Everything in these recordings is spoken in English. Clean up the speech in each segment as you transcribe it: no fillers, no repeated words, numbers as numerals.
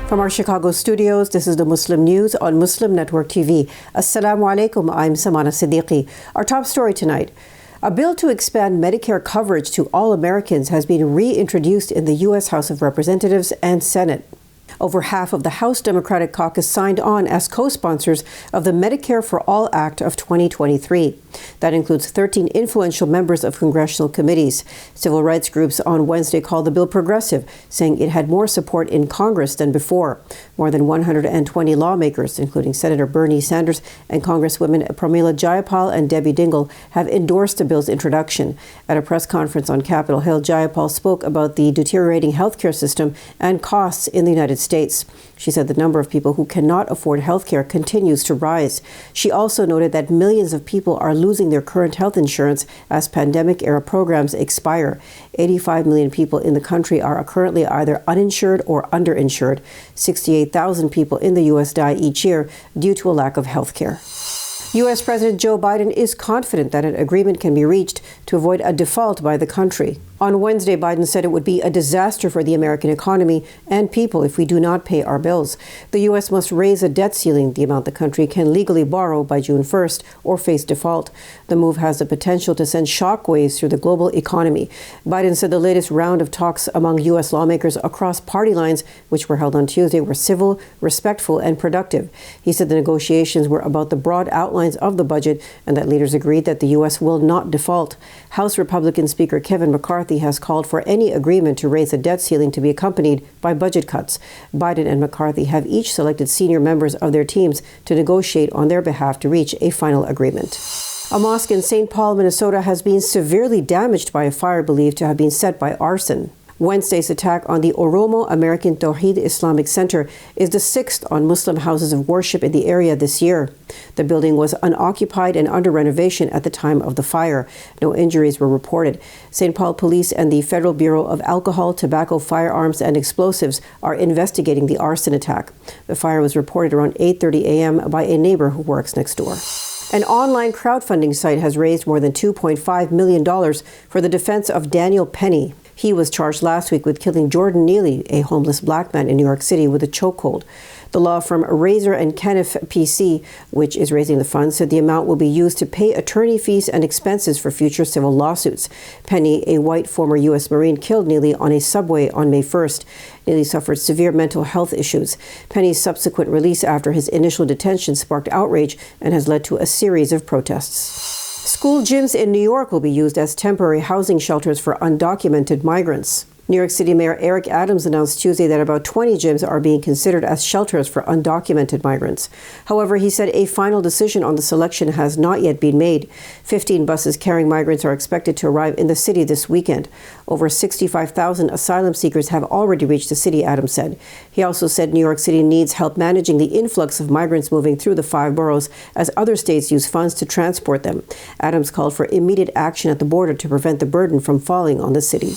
From our Chicago studios, this is the Muslim News on Muslim Network TV. Assalamu alaikum, I'm Samana Siddiqui. Our top story tonight. A bill to expand Medicare coverage to all Americans has been reintroduced in the U.S. House of Representatives and Senate. Over half of the House Democratic caucus signed on as co-sponsors of the Medicare For All Act of 2023. That includes 13 influential members of congressional committees. Civil rights groups on Wednesday called the bill progressive, saying it had more support in Congress than before. More than 120 lawmakers, including Senator Bernie Sanders and Congresswomen Pramila Jayapal and Debbie Dingell, have endorsed the bill's introduction. At a press conference on Capitol Hill, Jayapal spoke about the deteriorating healthcare system and costs in the United States. She said the number of people who cannot afford health care continues to rise. She also noted that millions of people are losing their current health insurance as pandemic-era programs expire. 85 million people in the country are currently either uninsured or underinsured. 68,000 people in the U.S. die each year due to a lack of health care. U.S. President Joe Biden is confident that an agreement can be reached to avoid a default by the country. On Wednesday, Biden said it would be a disaster for the American economy and people if we do not pay our bills. The U.S. must raise a debt ceiling, the amount the country can legally borrow, by June 1st, or face default. The move has the potential to send shockwaves through the global economy. Biden said the latest round of talks among U.S. lawmakers across party lines, which were held on Tuesday, were civil, respectful, and productive. He said the negotiations were about the broad outlines of the budget and that leaders agreed that the U.S. will not default. House Republican Speaker Kevin McCarthy has called for any agreement to raise the debt ceiling to be accompanied by budget cuts. Biden and McCarthy have each selected senior members of their teams to negotiate on their behalf to reach a final agreement. A mosque in St. Paul, Minnesota has been severely damaged by a fire believed to have been set by arson. Wednesday's attack on the Oromo American Tawheed Islamic Center is the sixth on Muslim houses of worship in the area this year. The building was unoccupied and under renovation at the time of the fire. No injuries were reported. St. Paul Police and the Federal Bureau of Alcohol, Tobacco, Firearms, and Explosives are investigating the arson attack. The fire was reported around 8:30 a.m. by a neighbor who works next door. An online crowdfunding site has raised more than $2.5 million for the defense of Daniel Penny. He was charged last week with killing Jordan Neely, a homeless black man in New York City, with a chokehold. The law firm Razor and Kenneth PC, which is raising the funds, said the amount will be used to pay attorney fees and expenses for future civil lawsuits. Penny, a white former U.S. Marine, killed Neely on a subway on May 1st. Neely suffered severe mental health issues. Penny's subsequent release after his initial detention sparked outrage and has led to a series of protests. School gyms in New York will be used as temporary housing shelters for undocumented migrants. New York City Mayor Eric Adams announced Tuesday that about 20 gyms are being considered as shelters for undocumented migrants. However, he said a final decision on the selection has not yet been made. 15 buses carrying migrants are expected to arrive in the city this weekend. Over 65,000 asylum seekers have already reached the city, Adams said. He also said New York City needs help managing the influx of migrants moving through the 5 boroughs as other states use funds to transport them. Adams called for immediate action at the border to prevent the burden from falling on the city.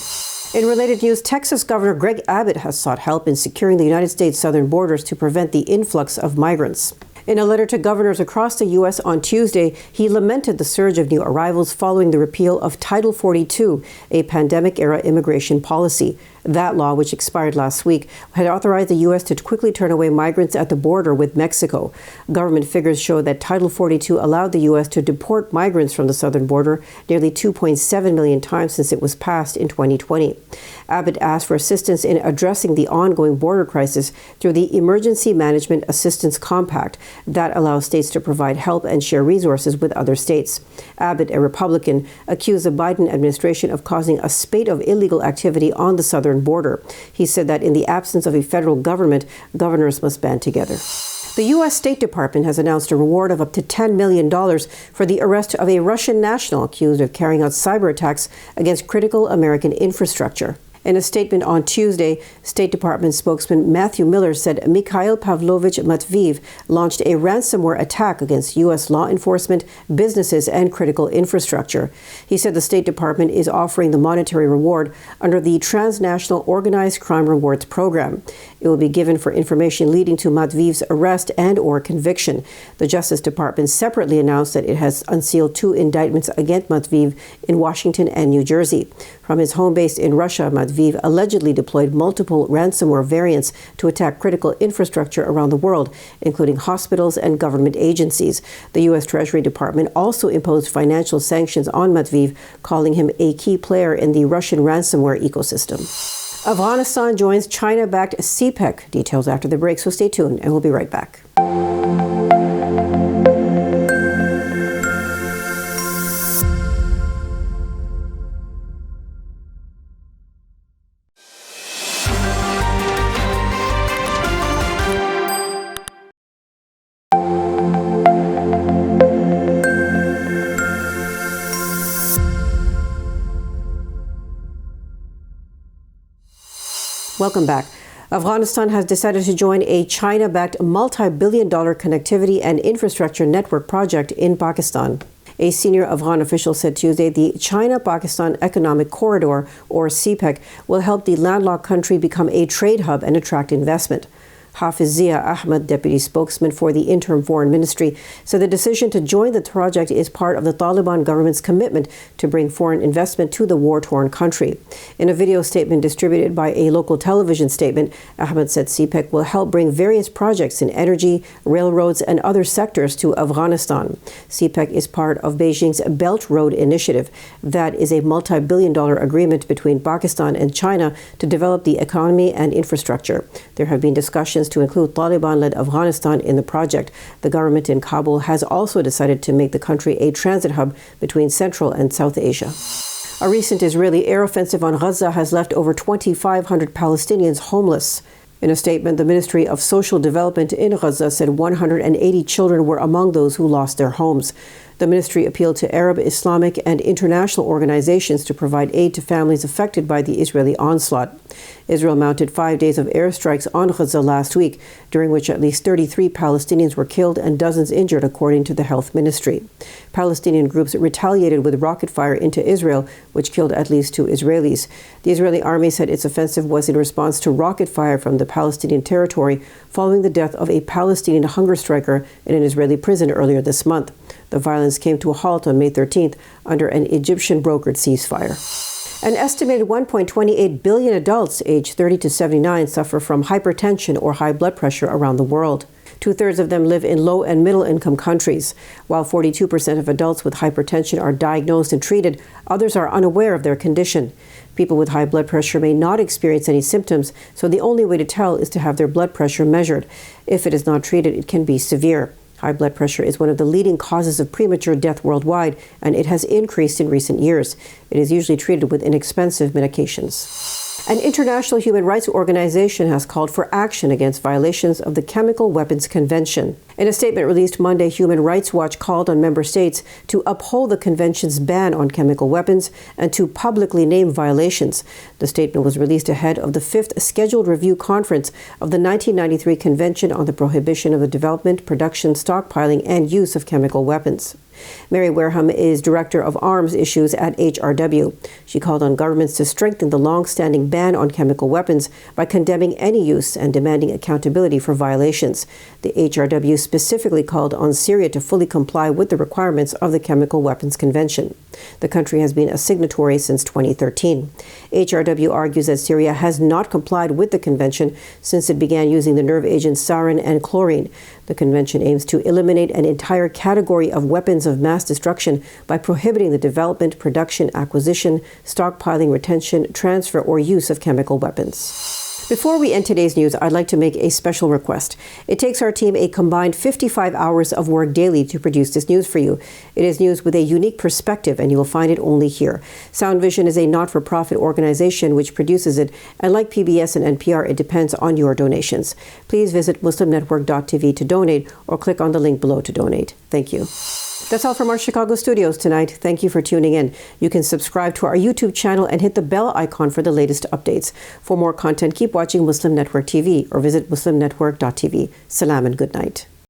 In related news, Texas Governor Greg Abbott has sought help in securing the United States southern borders to prevent the influx of migrants. In a letter to governors across the U.S. on Tuesday, he lamented the surge of new arrivals following the repeal of Title 42, a pandemic-era immigration policy. That law, which expired last week, had authorized the U.S. to quickly turn away migrants at the border with Mexico. Government figures show that Title 42 allowed the U.S. to deport migrants from the southern border nearly 2.7 million times since it was passed in 2020. Abbott asked for assistance in addressing the ongoing border crisis through the Emergency Management Assistance Compact that allows states to provide help and share resources with other states. Abbott, a Republican, accused the Biden administration of causing a spate of illegal activity on the southern border. He said that in the absence of a federal government, governors must band together. The U.S. State Department has announced a reward of up to $10 million for the arrest of a Russian national accused of carrying out cyber attacks against critical American infrastructure. In a statement on Tuesday, State Department spokesman Matthew Miller said Mikhail Pavlovich Matveev launched a ransomware attack against U.S. law enforcement, businesses, and critical infrastructure. He said the State Department is offering the monetary reward under the Transnational Organized Crime Rewards Program. It will be given for information leading to Matveev's arrest and/or conviction. The Justice Department separately announced that it has unsealed 2 indictments against Matveev in Washington and New Jersey. From his home base in Russia, Matveev Madviv allegedly deployed multiple ransomware variants to attack critical infrastructure around the world, including hospitals and government agencies. The U.S. Treasury Department also imposed financial sanctions on Madviv, calling him a key player in the Russian ransomware ecosystem. Afghanistan joins China-backed CPEC. Details after the break, so stay tuned, and we'll be right back. Welcome back. Afghanistan has decided to join a China-backed multi-billion-dollar connectivity and infrastructure network project in Pakistan. A senior Afghan official said Tuesday the China-Pakistan Economic Corridor, or CPEC, will help the landlocked country become a trade hub and attract investment. Hafiz Zia Ahmed, deputy spokesman for the interim foreign ministry, said the decision to join the project is part of the Taliban government's commitment to bring foreign investment to the war-torn country. In a video statement distributed by a local television statement, Ahmed said CPEC will help bring various projects in energy, railroads, and other sectors to Afghanistan. CPEC is part of Beijing's Belt Road Initiative. That is a multi-billion-dollar agreement between Pakistan and China to develop the economy and infrastructure. There have been discussions to include Taliban-led Afghanistan in the project. The government in Kabul has also decided to make the country a transit hub between Central and South Asia. A recent Israeli air offensive on Gaza has left over 2,500 Palestinians homeless. In a statement, the Ministry of Social Development in Gaza said 180 children were among those who lost their homes. The ministry appealed to Arab, Islamic, and international organizations to provide aid to families affected by the Israeli onslaught. Israel mounted 5 days of airstrikes on Gaza last week, during which at least 33 Palestinians were killed and dozens injured, according to the health ministry. Palestinian groups retaliated with rocket fire into Israel, which killed at least 2 Israelis. The Israeli army said its offensive was in response to rocket fire from the Palestinian territory following the death of a Palestinian hunger striker in an Israeli prison earlier this month. The violence came to a halt on May 13th under an Egyptian-brokered ceasefire. An estimated 1.28 billion adults aged 30 to 79 suffer from hypertension or high blood pressure around the world. 2/3 of them live in low and middle-income countries. While 42% of adults with hypertension are diagnosed and treated, others are unaware of their condition. People with high blood pressure may not experience any symptoms, so the only way to tell is to have their blood pressure measured. If it is not treated, it can be severe. High blood pressure is one of the leading causes of premature death worldwide, and it has increased in recent years. It is usually treated with inexpensive medications. An international human rights organization has called for action against violations of the Chemical Weapons Convention. In a statement released Monday, Human Rights Watch called on member states to uphold the convention's ban on chemical weapons and to publicly name violations. The statement was released ahead of the 5th scheduled review conference of the 1993 Convention on the Prohibition of the Development, Production, Stockpiling, and Use of Chemical Weapons. Mary Wareham is Director of Arms Issues at HRW. She called on governments to strengthen the long-standing ban on chemical weapons by condemning any use and demanding accountability for violations. The HRW specifically called on Syria to fully comply with the requirements of the Chemical Weapons Convention. The country has been a signatory since 2013. HRW argues that Syria has not complied with the convention since it began using the nerve agents sarin and chlorine. The convention aims to eliminate an entire category of weapons of mass destruction by prohibiting the development, production, acquisition, stockpiling, retention, transfer, or use of chemical weapons. Before we end today's news, I'd like to make a special request. It takes our team a combined 55 hours of work daily to produce this news for you. It is news with a unique perspective, and you will find it only here. Sound Vision is a not-for-profit organization which produces it, and like PBS and NPR, it depends on your donations. Please visit muslimnetwork.tv to donate or click on the link below to donate. Thank you. That's all from our Chicago studios tonight. Thank you for tuning in. You can subscribe to our YouTube channel and hit the bell icon for the latest updates. For more content, keep watching Muslim Network TV or visit muslimnetwork.tv. Salam and good night.